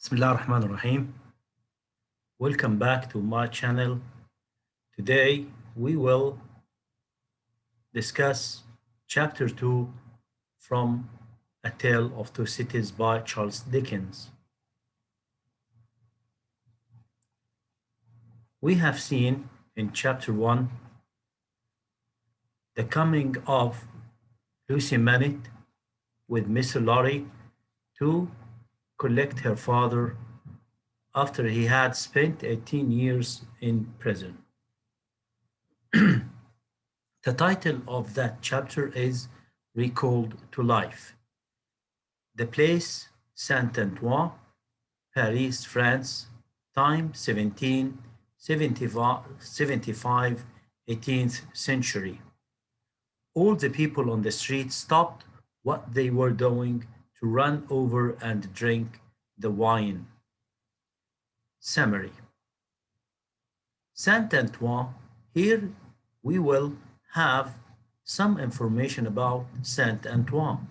Bismillah ar-Rahman ar-Rahim. Welcome back to my channel. Today we will discuss chapter 2 from A Tale of Two Cities by Charles Dickens. We have seen in chapter 1 the coming of Lucy Manet with Mr. Lorry to collect her father after he had spent 18 years in prison. The title of that chapter is Recalled to Life. The place, Saint-Antoine, Paris, France, time 1775, 18th century. All the people on the street stopped what they were doing to run over and drink the wine. Summary. Saint-Antoine, here we will have some information about Saint-Antoine.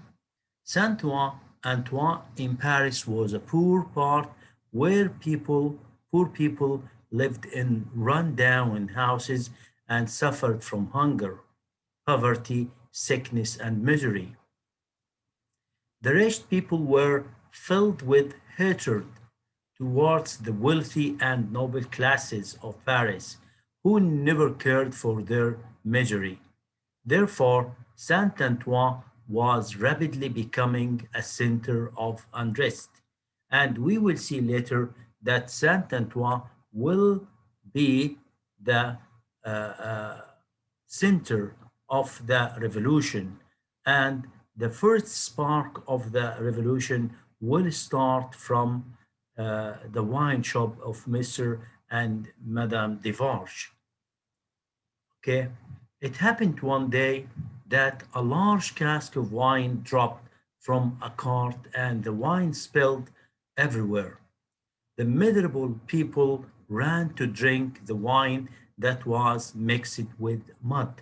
Saint-Antoine in Paris was a poor part where poor people lived in run-down houses and suffered from hunger, poverty, sickness, and misery. The rich people were filled with hatred towards the wealthy and noble classes of Paris, who never cared for their misery. Therefore, Saint Antoine was rapidly becoming a center of unrest, and we will see later that Saint Antoine will be the center of the revolution, and the first spark of the revolution will start from the wine shop of Mr. and Madame Devarge. Okay, it happened one day that a large cask of wine dropped from a cart and the wine spilled everywhere. The miserable people ran to drink the wine that was mixed with mud.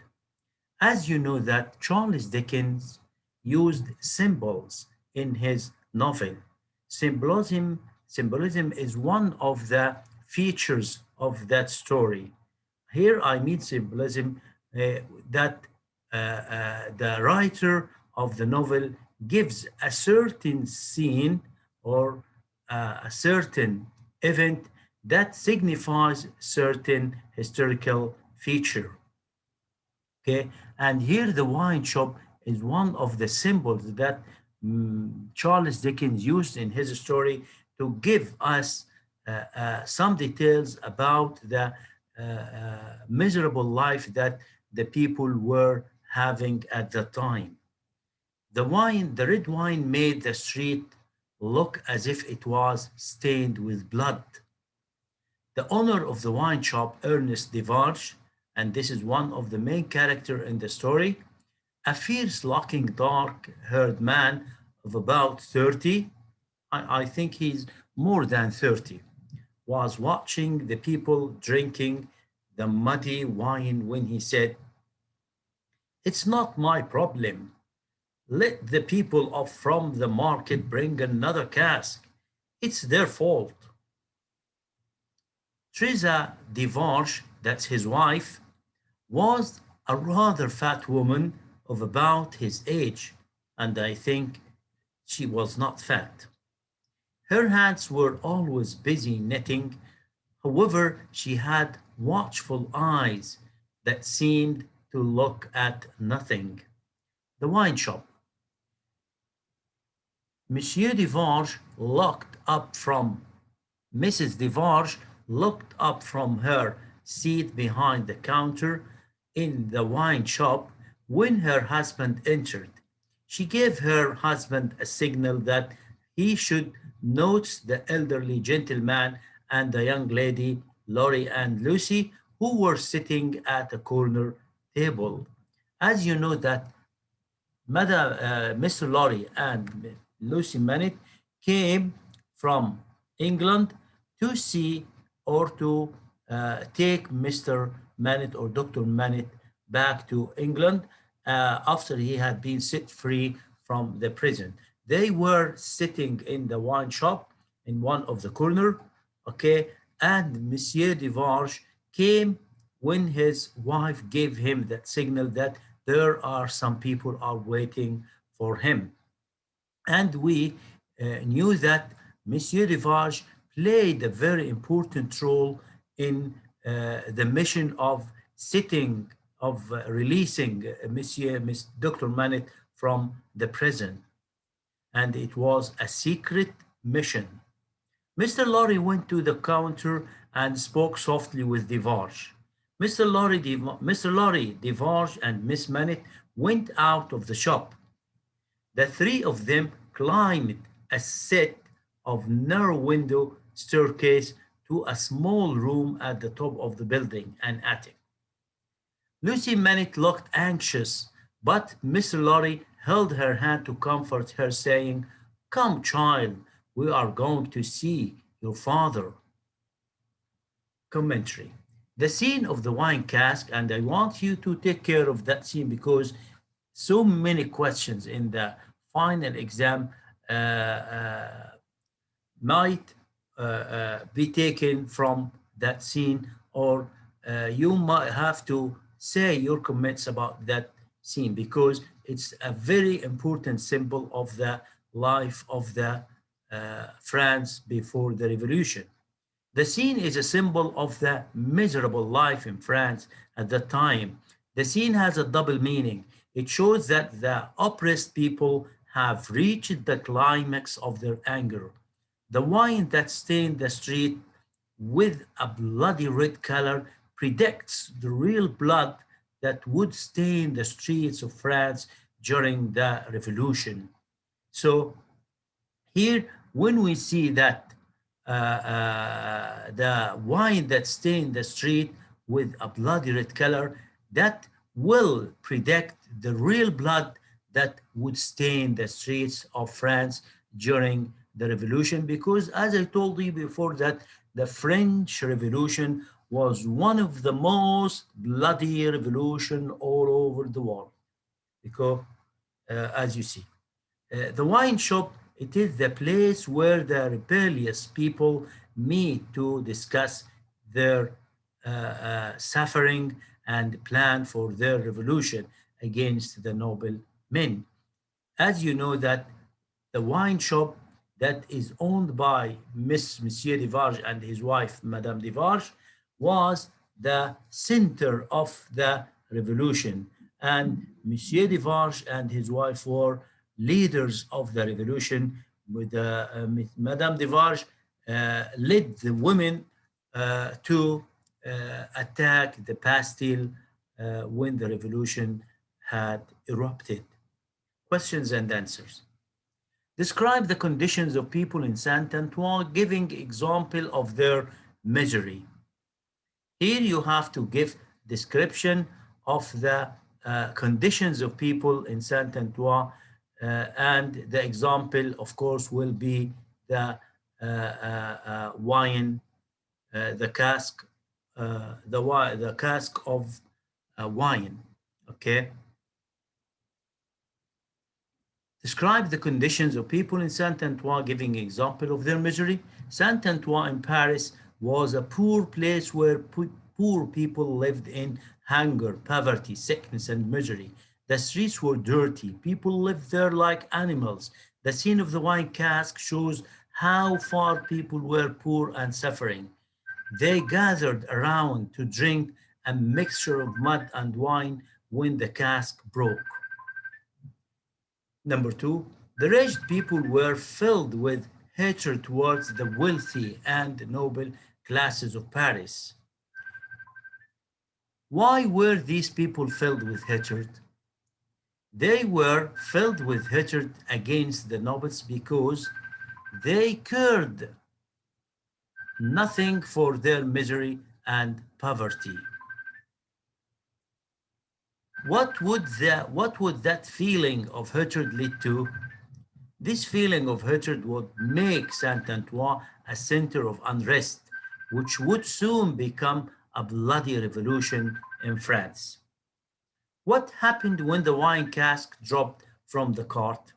As you know that Charles Dickens used symbols in his novel. Symbolism is one of the features of that story. Here I mean symbolism that the writer of the novel gives a certain scene or a certain event that signifies certain historical feature. Okay, and here the wine shop is one of the symbols that Charles Dickens used in his story to give us some details about the miserable life that the people were having at the time. The red wine made the street look as if it was stained with blood. The owner of the wine shop, Ernest Devarge, and this is one of the main characters in the story, a fierce-looking, dark-haired man of about 30, I think he's more than 30, was watching the people drinking the muddy wine when he said, "It's not my problem. Let the people of from the market bring another cask. It's their fault." Teresa Devarge, that's his wife, was a rather fat woman of about his age, and I think she was not fat. Her hands were always busy knitting. However, she had watchful eyes that seemed to look at nothing. The wine shop. Monsieur Devarge looked up from Mrs. Devarge looked up from her seat behind the counter in the wine shop when her husband entered. She gave her husband a signal that he should note the elderly gentleman and the young lady, Laurie and Lucy, who were sitting at a corner table. As you know that Mr. Laurie and Lucy Manet came from England to see or to take Mr. Manet or Dr. Manet back to England after he had been set free from the prison. They were sitting in the wine shop in one of the corner, okay, and Monsieur Devarge came when his wife gave him that signal that there are some people are waiting for him. And we knew that Monsieur Rivage played a very important role in the mission of sitting, of releasing Miss Dr. Manet from the prison. And it was a secret mission. Mr. Lorry went to the counter and spoke softly with Devarge. Mr. Lorry, Devarge, and Miss Manet went out of the shop. The three of them climbed a set of narrow window staircase to a small room at the top of the building, an attic. Lucy Mannett looked anxious, but Mr. Lorry held her hand to comfort her, saying, "Come, child, we are going to see your father." Commentary. The scene of the wine cask, and I want you to take care of that scene because so many questions in the final exam might be taken from that scene, or you might have to say your comments about that scene because it's a very important symbol of the life of the France before the revolution. The scene is a symbol of the miserable life in France at that time. The scene has a double meaning. It shows that the oppressed people have reached the climax of their anger. The wine that stained the street with a bloody red color predicts the real blood that would stain the streets of France during the revolution. So here, when we see that the wine that stained the street with a bloody red color, that will predict the real blood that would stain the streets of France during the revolution. Because, as I told you before, that the French Revolution was one of the most bloody revolution all over the world. Because, as you see. The wine shop, it is the place where the rebellious people meet to discuss their suffering and plan for their revolution against the noble men. As you know that the wine shop that is owned by Monsieur Devarge and his wife, Madame Devarge, was the center of the revolution. And Monsieur Devarge and his wife were leaders of the revolution. With Madame Devarge led the women to attack the Bastille when the revolution had erupted. Questions and answers. Describe the conditions of people in Saint-Antoine, giving example of their misery. Here you have to give description of the conditions of people in Saint-Antoine, and the example, of course, will be the wine, the cask, the cask of wine. Okay. Describe the conditions of people in Saint-Antoine, giving example of their misery. Saint-Antoine in Paris was a poor place where poor people lived in hunger, poverty, sickness, and misery. The streets were dirty. People lived there like animals. The scene of the wine cask shows how far people were poor and suffering. They gathered around to drink a mixture of mud and wine when the cask broke. Number two, the rich people were filled with hatred towards the wealthy and noble classes of Paris. Why were these people filled with hatred? They were filled with hatred against the nobles because they cared nothing for their misery and poverty. What would that feeling of hatred lead to? This feeling of hatred would make Saint-Antoine a center of unrest, which would soon become a bloody revolution in France. What happened when the wine cask dropped from the cart?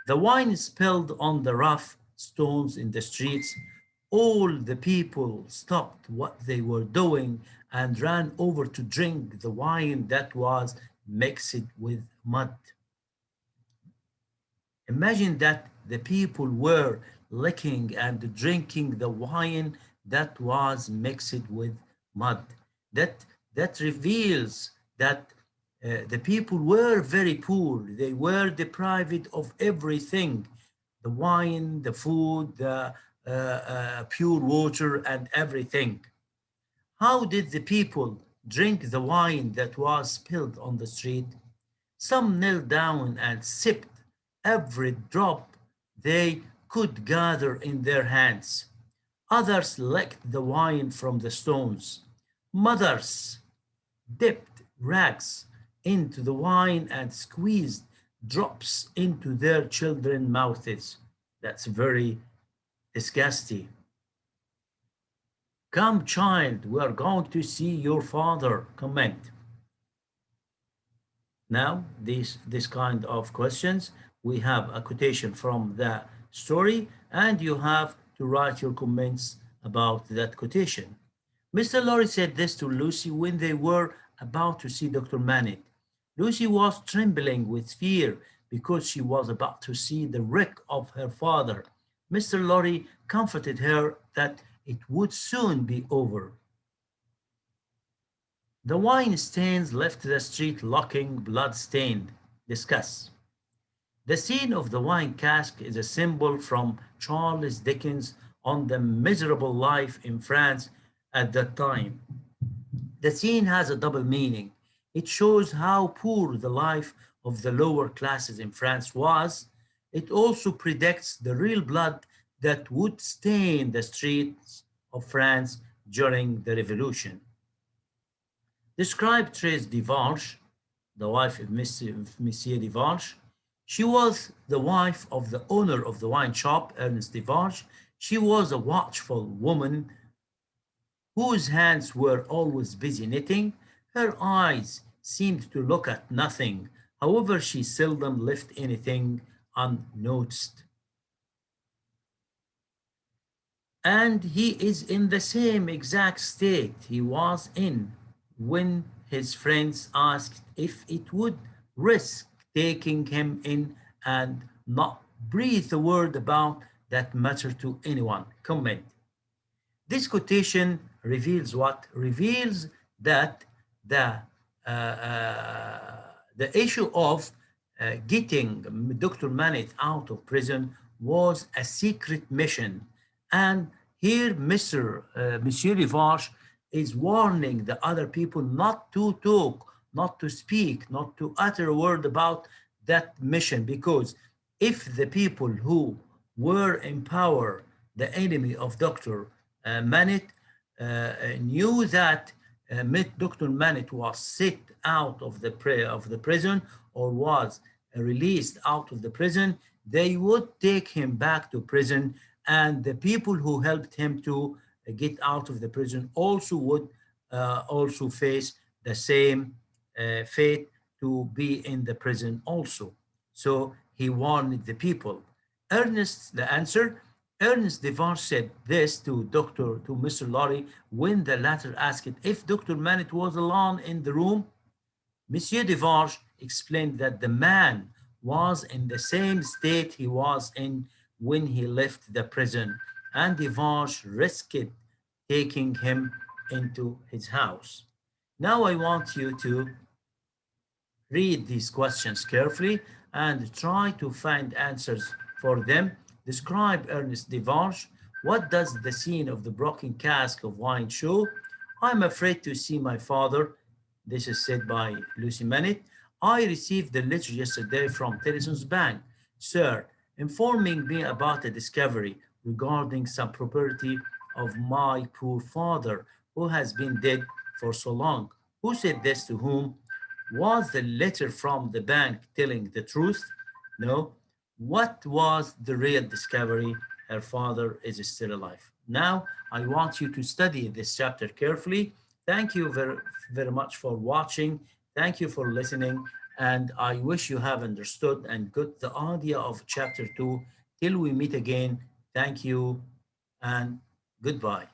The wine spilled on the rough stones in the streets. All the people stopped what they were doing and ran over to drink the wine that was mixed with mud. Imagine that the people were licking and drinking the wine that was mixed with mud. That that reveals that the people were very poor. They were deprived of everything: the wine, the food, the pure water, and everything. How did the people drink the wine that was spilled on the street? Some knelt down and sipped every drop they could gather in their hands. Others licked the wine from the stones. Mothers dipped rags into the wine and squeezed drops into their children's mouths. That's very disgusting. Come, child, we are going to see your father. Comment. Now, this kind of questions, we have a quotation from the story, and you have to write your comments about that quotation. Mr. Lorry said this to Lucy when they were about to see Dr. Manning. Lucy was trembling with fear because she was about to see the wreck of her father. Mr. Lorry comforted her that it would soon be over. The wine stains left the street looking blood-stained. Discuss. The scene of the wine cask is a symbol from Charles Dickens on the miserable life in France at that time. The scene has a double meaning. It shows how poor the life of the lower classes in France was. It also predicts the real blood that would stain the streets of France during the Revolution. Describe Therese Devange, the wife of Monsieur Devange. She was the wife of the owner of the wine shop, Ernest Devange. She was a watchful woman whose hands were always busy knitting. Her eyes seemed to look at nothing. However, she seldom left anything unnoticed. And he is in the same exact state he was in when his friends asked if it would risk taking him in and not breathe a word about that matter to anyone. Comment. This quotation reveals what? Reveals that the the issue of getting Dr. Manet out of prison was a secret mission. And here Monsieur Rivage is warning the other people not to talk, not to speak, not to utter a word about that mission, because if the people who were in power, the enemy of Dr. Manet, knew that Dr. Manet was set out of the prison or was released out of the prison, they would take him back to prison, and the people who helped him to get out of the prison also would also face the same fate, to be in the prison also. So he warned the people. Ernest, the answer, Ernest Devange said this to Mr. Lorry when the latter asked if Dr. Manet was alone in the room. Monsieur Devange explained that the man was in the same state he was in when he left the prison, and Devange risked taking him into his house. Now I want you to read these questions carefully and try to find answers for them. Describe Ernest Devange. What does the scene of the broken cask of wine show? I'm afraid to see my father. This is said by Lucy Manet. I received the letter yesterday from Tellson's bank, sir, informing me about a discovery regarding some property of my poor father, who has been dead for so long. Who said this to whom? Was the letter from the bank telling the truth? No. What was the real discovery? Her father is still alive. Now, I want you to study this chapter carefully. Thank you very much for watching. Thank you for listening. And I wish you have understood and got the idea of chapter 2. Till we meet again, Thank you and goodbye.